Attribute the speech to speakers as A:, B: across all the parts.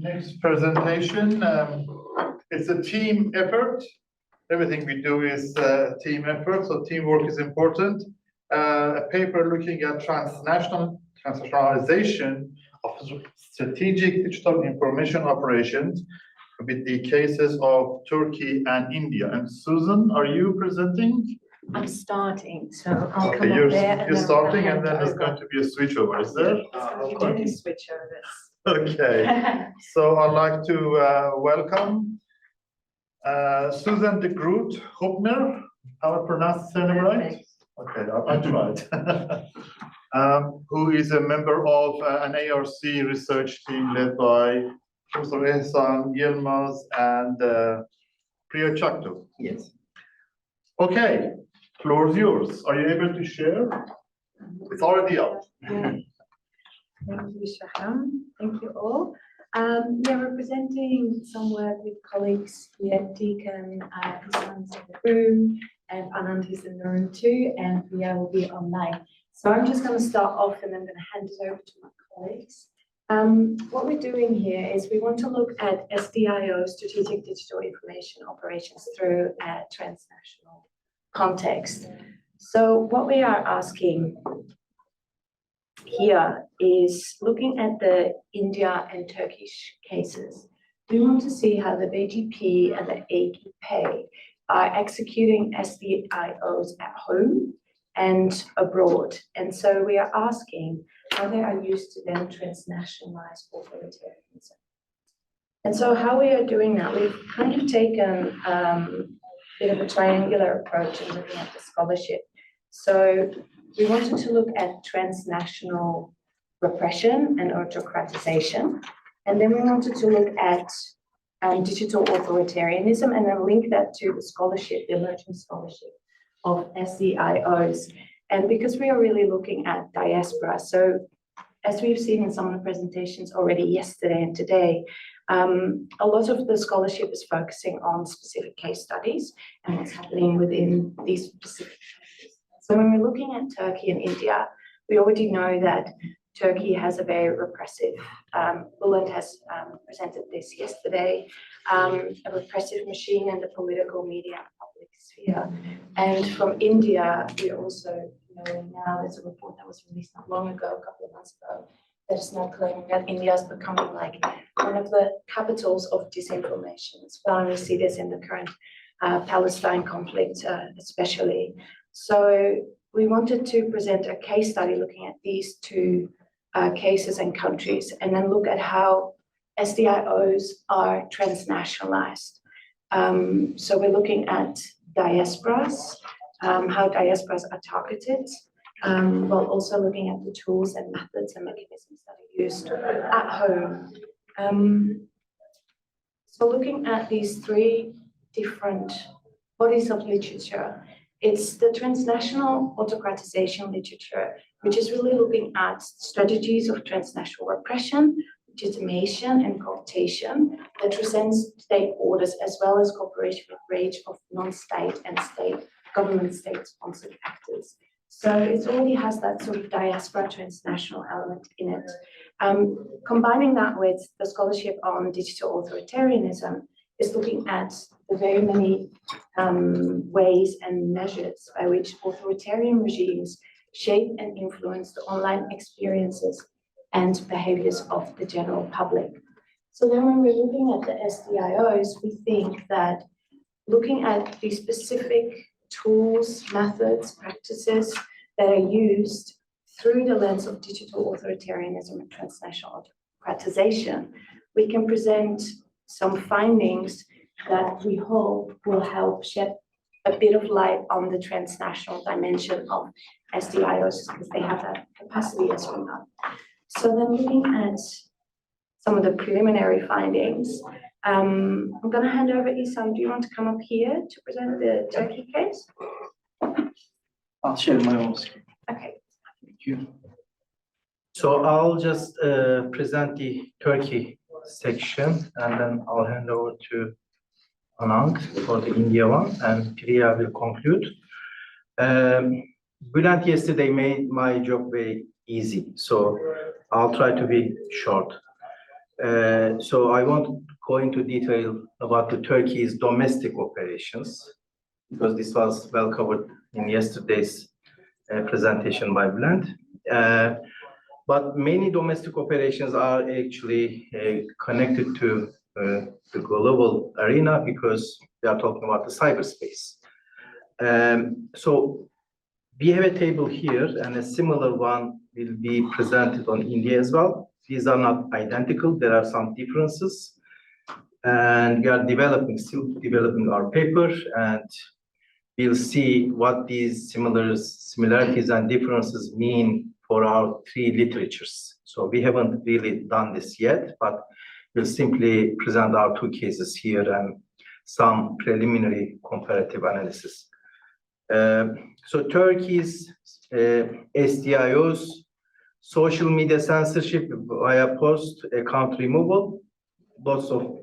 A: Next presentation is a team effort. Everything we do is team effort, so teamwork is important. A paper looking at transnationalization of strategic digital information operations with the cases of Turkey and India. And Susan, are you presenting?
B: I'm starting, so I'll come
A: you're,
B: up there.
A: You're starting, and then there's going to be a switchover, is there?
B: It's going to be switchovers.
A: Okay, so I'd like to welcome Susan de Groot Heupner. How I pronounce the name right? Okay, I tried. Who is a member of an ARC research team led by Professor Ihsan, Yilmaz, and Priya Chacko.
C: Yes.
A: Okay, floor is yours. Are you able to share? It's already up.
B: Thank you, Shaham. Thank you all. Yeah, we're presenting some work with colleagues here at Deakin, Ihsan's in the room, and Anand is in the room too, and Priya will be online. So I'm just going to start off and I'm going to hand it over to my colleagues. What we're doing here is we want to look at SDIO, Strategic Digital Information Operations, through a transnational context. So what we are asking here is looking at the India and Turkish cases. We want to see how the BGP and the AKP are executing SDIOs at home and abroad. And so we are asking how they are used to then transnationalize authoritarianism. And so how we are doing that, we've kind of taken a bit of a triangular approach in looking at the scholarship. So we wanted to look at transnational repression and autocratization. And then we wanted to look at digital authoritarianism and then link that to the scholarship, the emerging scholarship of SDIOs. And because we are really looking at diaspora, so as we've seen in some of the presentations already yesterday and today, a lot of the scholarship is focusing on specific case studies and what's happening within these specific countries. So when we're looking at Turkey and India, we already know that Turkey has a very repressive, Roland has presented this yesterday, a repressive machine in the political media and public sphere. And from India, we also know now there's a report that was released not long ago, a couple of months ago, that is now claiming that India is becoming like one of the capitals of disinformation as well. And we see this in the current Palestine conflict, especially. So we wanted to present a case study looking at these two cases and countries, and then look at how SDIOs are transnationalized. So we're looking at diasporas, how diasporas are targeted, while also looking at the tools and methods and mechanisms that are used at home. So looking at these three different bodies of literature, it's the transnational autocratization literature, which is really looking at strategies of transnational repression, legitimation, and cooptation that transcends state borders, as well as cooperation with a range of non-state and government-state-sponsored actors. So it already has that sort of diaspora transnational element in it. Combining that with the scholarship on digital authoritarianism is looking at the very many ways and measures by which authoritarian regimes shape and influence the online experiences and behaviors of the general public. So then when we're looking at the SDIOs, we think that looking at the specific tools, methods, practices that are used through the lens of digital authoritarianism and transnational autocratization, we can present some findings that we hope will help shed a bit of light on the transnational dimension of SDIOs, because they have that capacity as we know. So then looking at some of the preliminary findings, I'm going to hand over Ihsan. Do you want to come up here to present the Turkey case?
C: I'll share my own screen.
B: Okay.
C: Thank you. So I'll just present the Turkey section, and then I'll hand over to Anand for the India one, and Priya will conclude. Bülent yesterday made my job very easy, so I'll try to be short. So I won't go into detail about the Turkey's domestic operations, because this was well covered in yesterday's presentation by Bülent. But many domestic operations are actually connected to the global arena, because we are talking about the cyberspace. So we have a table here, and a similar one will be presented on India as well. These are not identical, there are some differences. And we are still developing our paper, and we'll see what these similarities and differences mean for our three literatures. So we haven't really done this yet, but we'll simply present our two cases here and some preliminary comparative analysis. So Turkey's SDIOs, social media censorship via post account removal. Lots of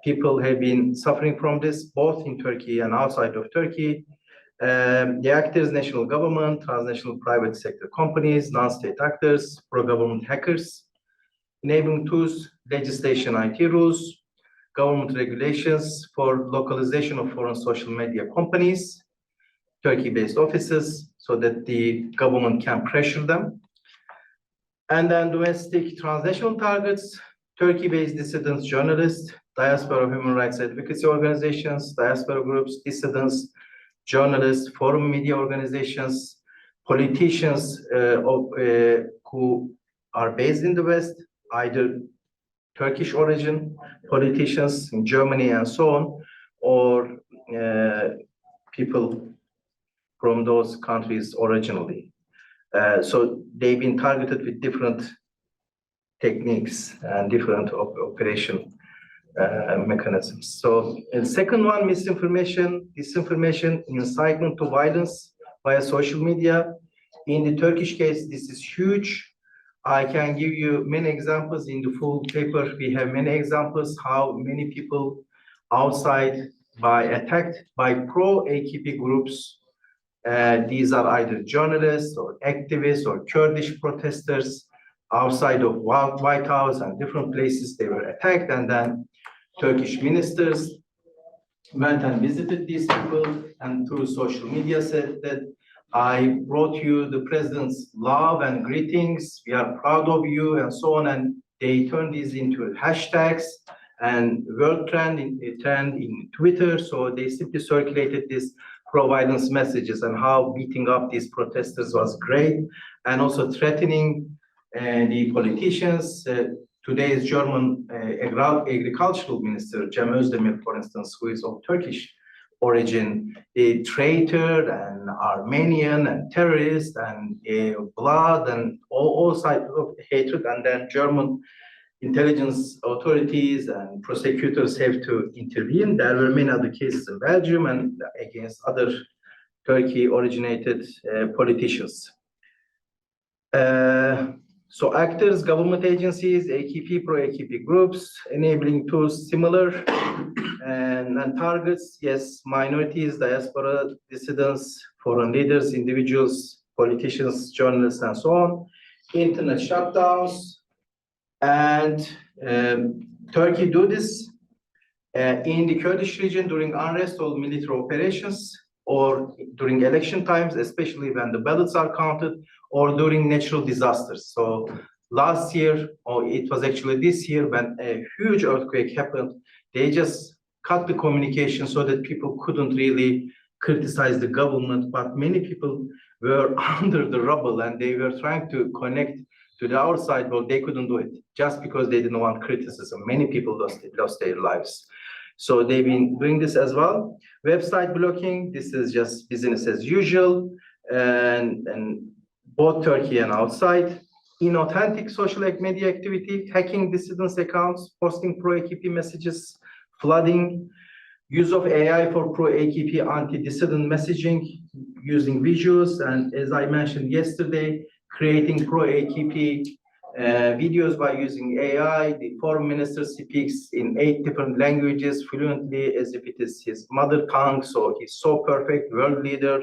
C: people have been suffering from this, both in Turkey and outside of Turkey. The actors, national government, transnational private sector companies, non-state actors, pro-government hackers, enabling tools, legislation, IT rules, government regulations for localization of foreign social media companies, Turkey-based offices, so that the government can pressure them. And then domestic transnational targets, Turkey-based dissidents, journalists, diaspora human rights advocacy organizations, diaspora groups, dissidents, journalists, foreign media organizations, politicians who are based in the West, either Turkish origin, politicians in Germany and so on, or people from those countries originally. So they've been targeted with different techniques and different operation mechanisms. So, and second one, misinformation, disinformation, incitement to violence via social media. In the Turkish case, this is huge. I can give you many examples in the full paper. We have many examples how many people outside attacked by pro-AKP groups. These are either journalists or activists or Kurdish protesters outside of White House and different places. They were attacked, and then Turkish ministers went and visited these people, and through social media said that I brought you the president's love and greetings, we are proud of you, and so on. And they turned these into hashtags and world trend in Twitter. So they simply circulated these pro-violence messages and how beating up these protesters was great, and also threatening the politicians. Today's German agricultural minister, Cem Özdemir, for instance, who is of Turkish origin, a traitor and Armenian and terrorist and blood and all sides of hatred, and then German intelligence authorities and prosecutors have to intervene. There were many other cases in Belgium and against other Turkey-originated politicians. So actors, government agencies, AKP, pro-AKP groups, enabling tools similar, and targets, yes, minorities, diaspora, dissidents, foreign leaders, individuals, politicians, journalists, and so on. Internet shutdowns, and Turkey do this in the Kurdish region during unrest or military operations, or during election times, especially when the ballots are counted, or during natural disasters. So last year, or it was actually this year, when a huge earthquake happened, they just cut the communication so that people couldn't really criticize the government, but many people were under the rubble and they were trying to connect to the outside world. They couldn't do it just because they didn't want criticism. Many people lost their lives. So they've been doing this as well. Website blocking, this is just business as usual, and both Turkey and outside. Inauthentic social media activity, hacking dissidents' accounts, posting pro-AKP messages, flooding, use of AI for pro-AKP anti-dissident messaging, using visuals, and as I mentioned yesterday, creating pro-AKP videos by using AI. The foreign minister speaks in 8 different languages fluently as if it is his mother tongue, so he's so perfect, world leader,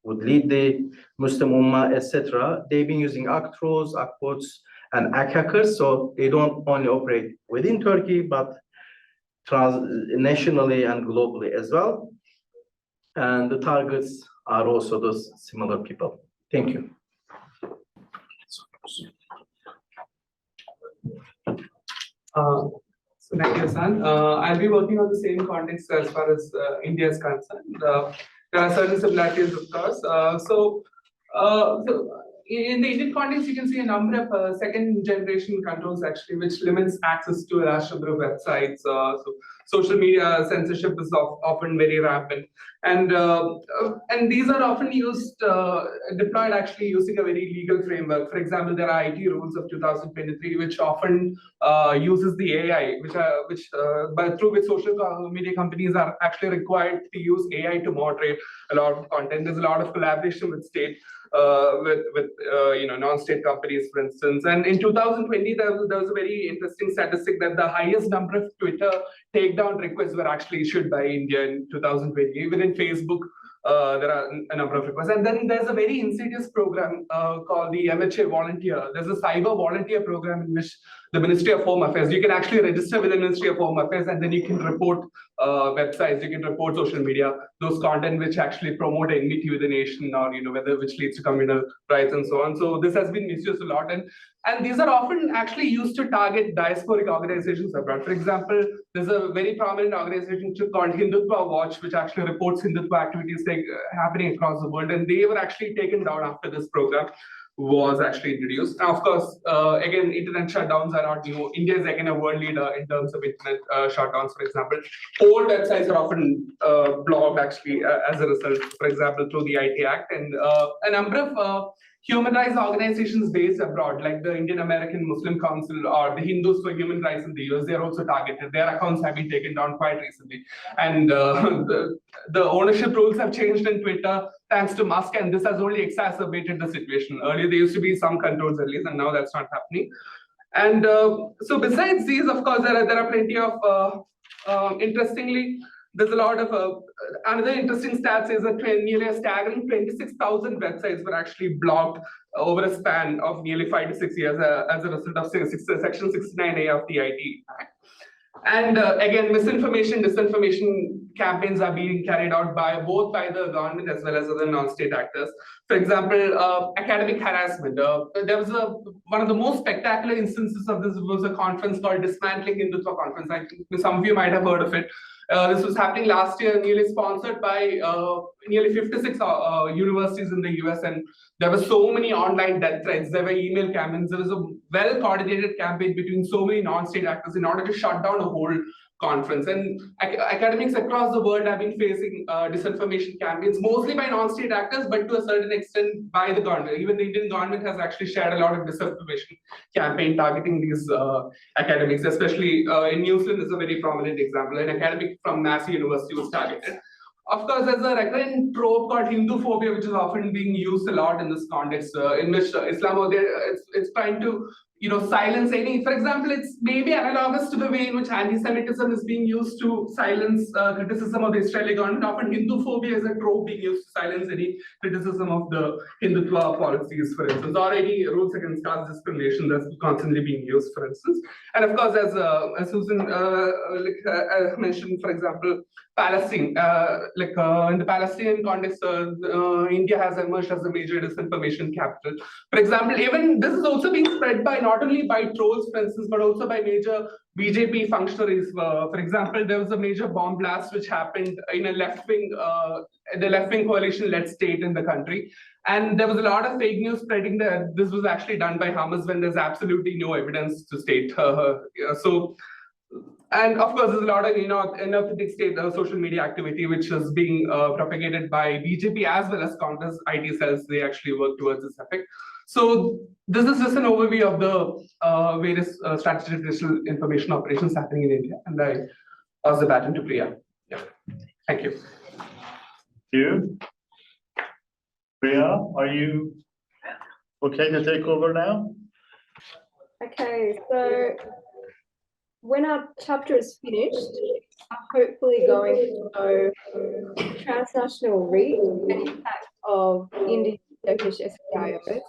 C: would lead the Muslim Ummah, etc. They've been using actors, akbots, and hackers, so they don't only operate within Turkey, but nationally and globally as well. And the targets are also those similar people. Thank you.
D: So thank you, Ihsan. I'll be working on the same context as far as India is concerned. There are certain similarities, of course. So in the Indian context, you can see a number of second generation controls actually, which limits access to a large number of websites. So social media censorship is often very rampant. And these are often used, deployed actually using a very legal framework. For example, there are IT rules of 2023, which often uses the AI, through which social media companies are actually required to use AI to moderate a lot of content. There's a lot of collaboration with state, with non-state companies, for instance. And in 2020, there was a very interesting statistic that the highest number of Twitter takedown requests were actually issued by India in 2020. Even in Facebook, there are a number of requests. And then there's a very insidious program called the MHA Volunteer. There's a cyber volunteer program in which the Ministry of Home Affairs, you can actually register with the Ministry of Home Affairs, and then you can report websites, you can report social media, those content which actually promote enmity with the nation, or which leads to communal rights and so on. So this has been misused a lot, and these are often actually used to target diasporic organizations abroad. For example, there's a very prominent organization called Hindutva Watch, which actually reports Hindutva activities happening across the world, and they were actually taken down after this program was actually introduced. Now, of course, again, internet shutdowns are not new. India is again a world leader in terms of internet shutdowns, for example. Old websites are often blocked actually as a result, for example, through the IT Act. And a number of human rights organizations based abroad, like the Indian American Muslim Council or the Hindus for Human Rights in the US, they're also targeted. Their accounts have been taken down quite recently. And the ownership rules have changed in Twitter thanks to Musk, and this has only exacerbated the situation. Earlier, there used to be some controls at least, and now that's not happening. And so besides these, of course, there are plenty of, interestingly, there's a lot of, another interesting stats is that nearly a staggering 26,000 websites were actually blocked over a span of nearly 5 to 6 years as a result of Section 69A of the IT Act. And again, misinformation, disinformation campaigns are being carried out both by the government as well as other non-state actors. For example, academic harassment. There was one of the most spectacular instances of this was a conference called Dismantling Hindutva Conference. I think some of you might have heard of it. This was happening last year, nearly sponsored by nearly 56 universities in the US, and there were so many online death threats, there were email campaigns, there was a well-coordinated campaign between so many non-state actors in order to shut down a whole conference. And academics across the world have been facing disinformation campaigns, mostly by non-state actors, but to a certain extent by the government. Even the Indian government has actually shared a lot of disinformation campaign targeting these academics, especially in New Zealand is a very prominent example. An academic from Massey University was targeted. Of course, there's a recurrent trope called Hinduphobia, which is often being used a lot in this context, in which Islamophobia it's trying to silence any. For example, it's maybe analogous to the way in which anti-Semitism is being used to silence criticism of the Israeli government. Often, Hinduphobia is a trope being used to silence any criticism of the Hindutva policies, for instance, or any rules against caste discrimination that's constantly being used, for instance. And of course, as Susan mentioned, for example, Palestine, in the Palestinian context, India has emerged as a major disinformation capital. For example, even this is also being spread by not only by trolls, for instance, but also by major BJP functionaries. For example, there was a major bomb blast which happened in a left-wing, the left-wing coalition-led state in the country. And there was a lot of fake news spreading that this was actually done by Hamas when there's absolutely no evidence to state. And of course, there's a lot of inauthentic state social media activity which is being propagated by BJP as well as counter IT cells. They actually work towards this effect. So this is just an overview of the various strategic digital information operations happening in India. And I pass the baton to Priya. Yeah, thank you.
A: Thank you. Priya, are you okay to take over now?
E: Okay, so when our chapter is finished, I'm hopefully going to show transnational reach and impact of Indian Turkish SDIOs.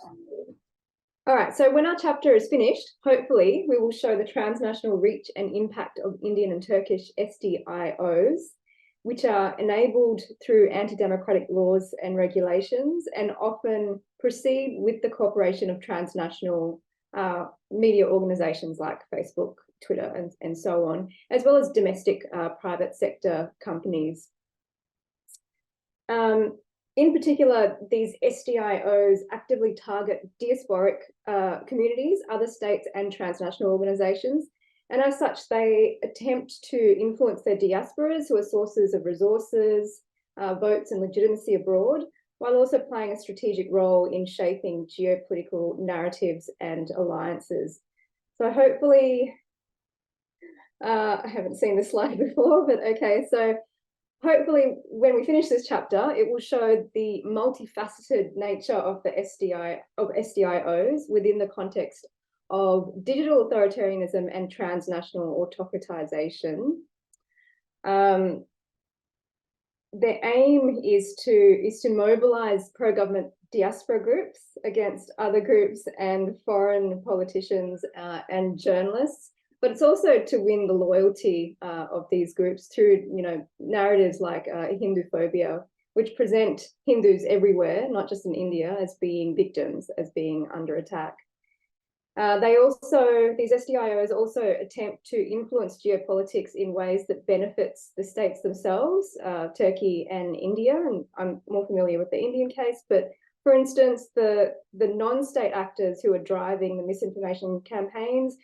E: All right, so when our chapter is finished, hopefully we will show the transnational reach and impact of Indian and Turkish SDIOs, which are enabled through anti-democratic laws and regulations and often proceed with the cooperation of transnational media organizations like Facebook, Twitter, and so on, as well as domestic private sector companies. In particular, these SDIOs actively target diasporic communities, other states and transnational organizations. And as such, they attempt to influence their diasporas who are sources of resources, votes and legitimacy abroad, while also playing a strategic role in shaping geopolitical narratives and alliances. So hopefully, I haven't seen this slide before, but okay, so hopefully when we finish this chapter, it will show the multifaceted nature of the SDIOs within the context of digital authoritarianism and transnational autocratization. The aim is to mobilize pro-government diaspora groups against other groups and foreign politicians and journalists, but it's also to win the loyalty of these groups through, narratives like Hinduphobia, which present Hindus everywhere, not just in India, as being victims, as being under attack. These SDIOs also attempt to influence geopolitics in ways that benefits the states themselves, Turkey and India, and I'm more familiar with the Indian case, but for instance, the non-state actors who are driving the misinformation campaigns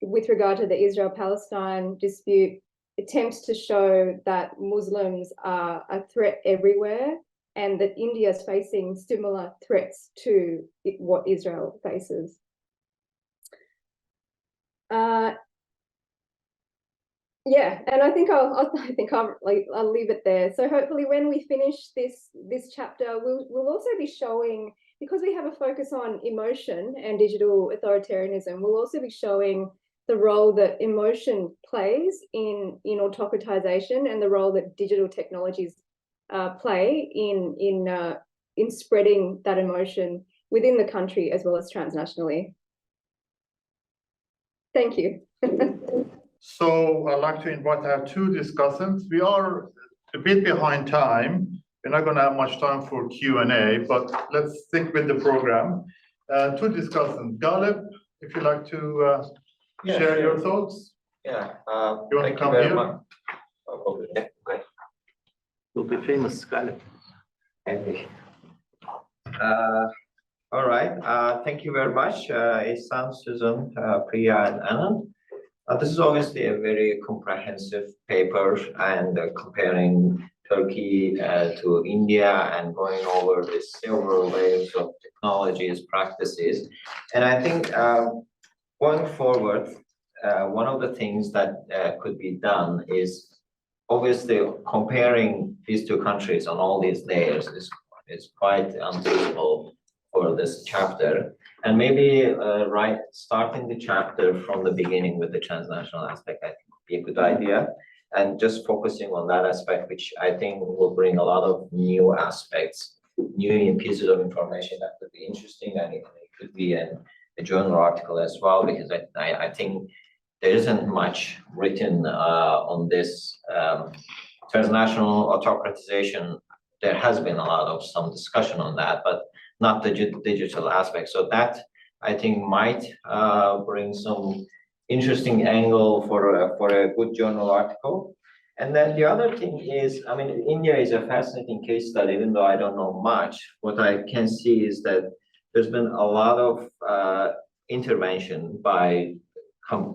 E: with regard to the Israel-Palestine dispute, attempts to show that Muslims are a threat everywhere and that India is facing similar threats to what Israel faces. Yeah, and I think I'll leave it there. So hopefully, when we finish this chapter, we'll also be showing, because we have a focus on emotion and digital authoritarianism, we'll also be showing the role that emotion plays in autocratization and the role that digital technologies play in spreading that emotion within the country as well as transnationally. Thank you.
A: So I'd like to invite our two discussants. We are a bit behind time. We're not going to have much time for Q&A, but let's stick with the program. Two discussants. Galib, if you'd like to share your thoughts.
F: Yeah.
A: You want to come here?
F: Okay.
C: Will be famous, Galib.
F: All right. Thank you very much, Ihsan, Susan, Priya, and Anand. This is obviously a very comprehensive paper and comparing Turkey to India and going over the several layers of technologies, practices. And I think going forward, one of the things that could be done is obviously comparing these two countries on all these layers is quite unsuitable for this chapter. And maybe starting the chapter from the beginning with the transnational aspect, I think would be a good idea. And just focusing on that aspect, which I think will bring a lot of new aspects, new pieces of information that could be interesting, and it could be a journal article as well, because I think there isn't much written on this transnational autocratization. There has been a lot of some discussion on that, but not the digital aspect. So that I think might bring some interesting angle for a good journal article. And then the other thing is, I mean, India is a fascinating case study, even though I don't know much. What I can see is that there's been a lot of intervention by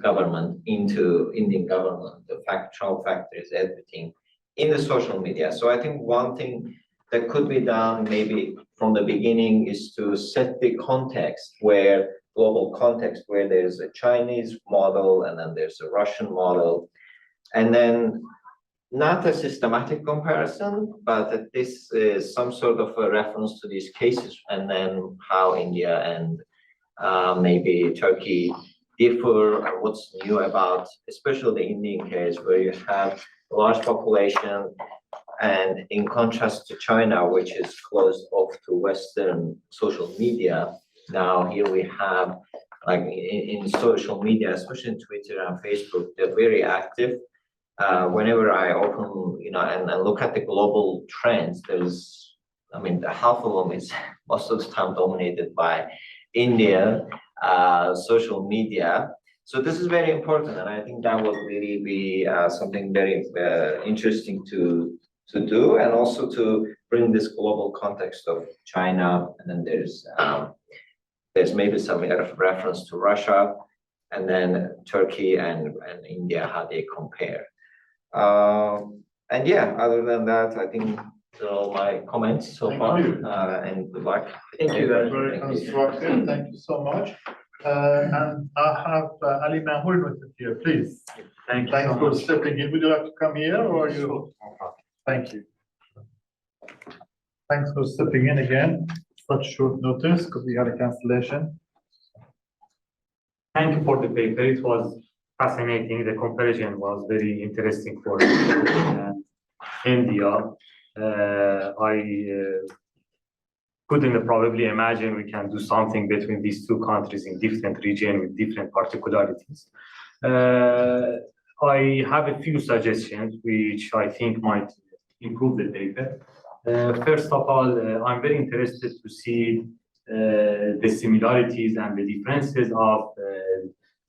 F: government into Indian government, the factual factors, everything in the social media. So I think one thing that could be done maybe from the beginning is to set the context global context where there's a Chinese model and then there's a Russian model, and then not a systematic comparison, but that this is some sort of a reference to these cases and then how India and maybe Turkey differ and what's new about, especially the Indian case where you have a large population, and in contrast to China, which is closed off to Western social media. Now here we have, like in social media, especially in Twitter and Facebook, they're very active. Whenever I open, and look at the global trends, I mean, the half of them is most of the time dominated by India social media. So this is very important, and I think that will really be something very interesting to do, and also to bring this global context of China. And then there's maybe some reference to Russia, and then Turkey and India, how they compare. And yeah, other than that, I think they're all my comments so
A: Thank
F: far.
A: you.
F: And good luck.
C: Thank you very much.
A: Very constructive. Thank you so much. And I have Ali Mahmoud with us here, please.
C: Thank you
A: Thanks
C: so
A: for
C: much.
A: stepping in. Would you like to come here or you? Thank you. Thanks for stepping in again. Such short notice because we had a cancellation.
G: Thank you for the paper. It was fascinating. The comparison was very interesting for India. I couldn't probably imagine we can do something between these two countries in different regions with different particularities. I have a few suggestions which I think might improve the paper. First of all, I'm very interested to see the similarities and the differences of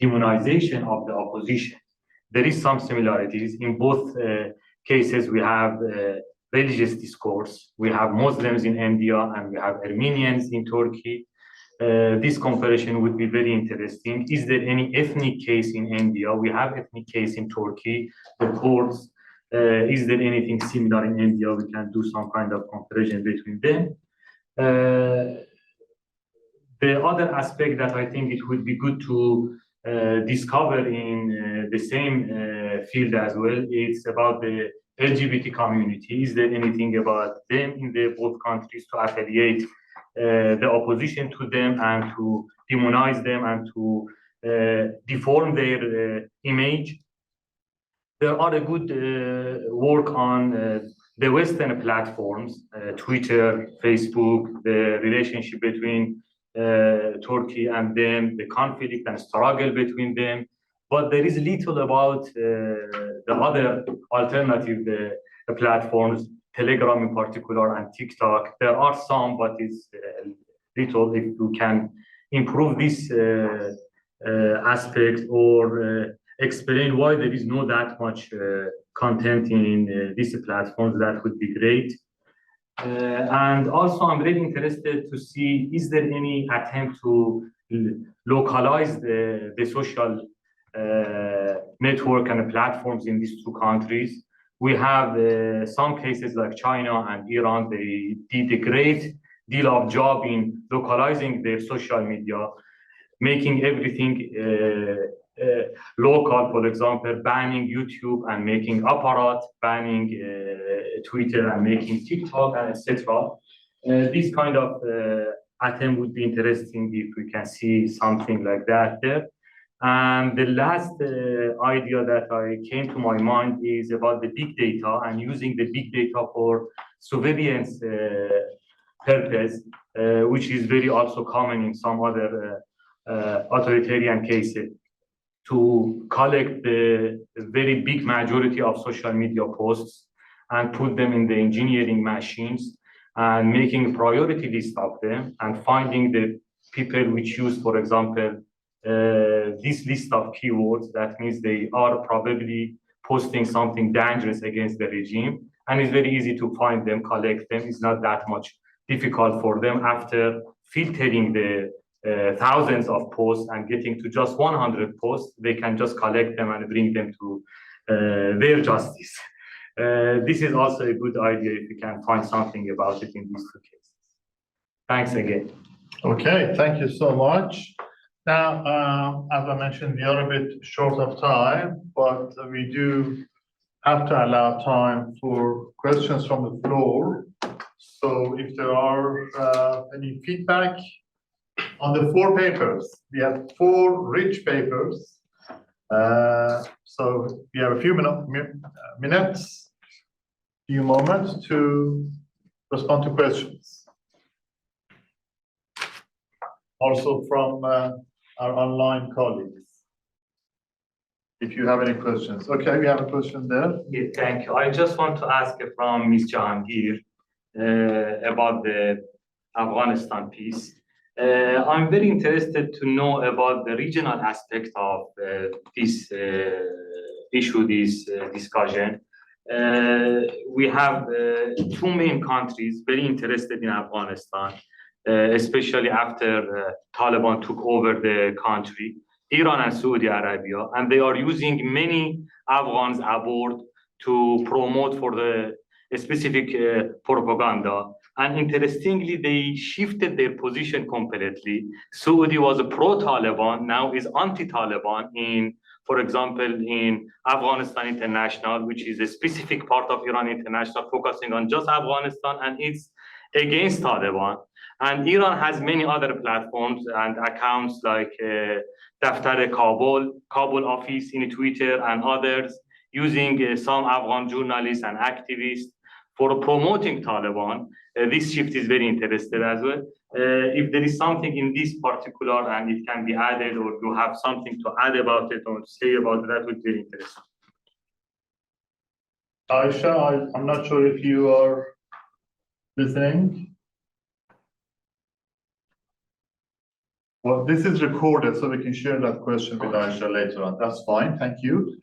G: demonization of the opposition. There is some similarities. In both cases, we have religious discourse. We have Muslims in India and we have Armenians in Turkey. This comparison would be very interesting. Is there any ethnic case in India? We have ethnic case in Turkey, the Kurds. Is there anything similar in India? We can do some kind of comparison between them. The other aspect that I think it would be good to discover in the same field as well, it's about the LGBT community. Is there anything about them in the both countries to affiliate the opposition to them and to demonize them and to deform their image? There are a good work on the Western platforms, Twitter, Facebook, the relationship between Turkey and them, the conflict and struggle between them. But there is little about the other alternative platforms, Telegram in particular and TikTok. There are some, but it's little. If you can improve this aspect or explain why there is not that much content in these platforms, that would be great. And also, I'm really interested to see, is there any attempt to localize the social network and platforms in these two countries? We have some cases like China and Iran. They did a great deal of job in localizing their social media, making everything local. For example, banning YouTube and making Apparat, banning Twitter and making TikTok, and etc. This kind of attempt would be interesting if we can see something like that there. And the last idea that I came to my mind is about the big data and using the big data for surveillance purpose, which is very also common in some other authoritarian cases, to collect the very big majority of social media posts and put them in the engineering machines and making a priority list of them and finding the people which use, for example, this list of keywords. That means they are probably posting something dangerous against the regime, and it's very easy to find them, collect them. It's not that much difficult for them after filtering the thousands of posts and getting to just 100 posts. They can just collect them and bring them to their justice. This is also a good idea if you can find something about it in these two cases. Thanks again.
A: Okay, thank you so much. Now, as I mentioned, we are a bit short of time, but we do have to allow time for questions from the floor. So if there are any feedback on the 4 papers. We have 4 rich papers. So we have a few minutes, few moments to respond to questions. Also from our online colleagues. If you have any questions. Okay, we have a question there.
G: Yeah, thank you. I just want to ask from Ms. Jahangir about the Afghanistan piece. I'm very interested to know about the regional aspect of this issue, this discussion. We have 2 main countries very interested in Afghanistan, especially after Taliban took over the country, Iran and Saudi Arabia, and they are using many Afghans aboard to promote for the specific propaganda. And interestingly, they shifted their position completely. Saudi was a pro-Taliban, now is anti-Taliban in, for example, in Afghanistan International, which is a specific part of Iran International, focusing on just Afghanistan, and it's against Taliban. And Iran has many other platforms and accounts like Daftar Kabul office in Twitter and others, using some Afghan journalists and activists for promoting Taliban. This shift is very interesting as well. If there is something in this particular and it can be added, or you have something to add about it or say about it, that would be interesting.
A: Aisha, I'm not sure if you are listening. Well, this is recorded, so we can share that question with Aisha later on. That's fine, thank you.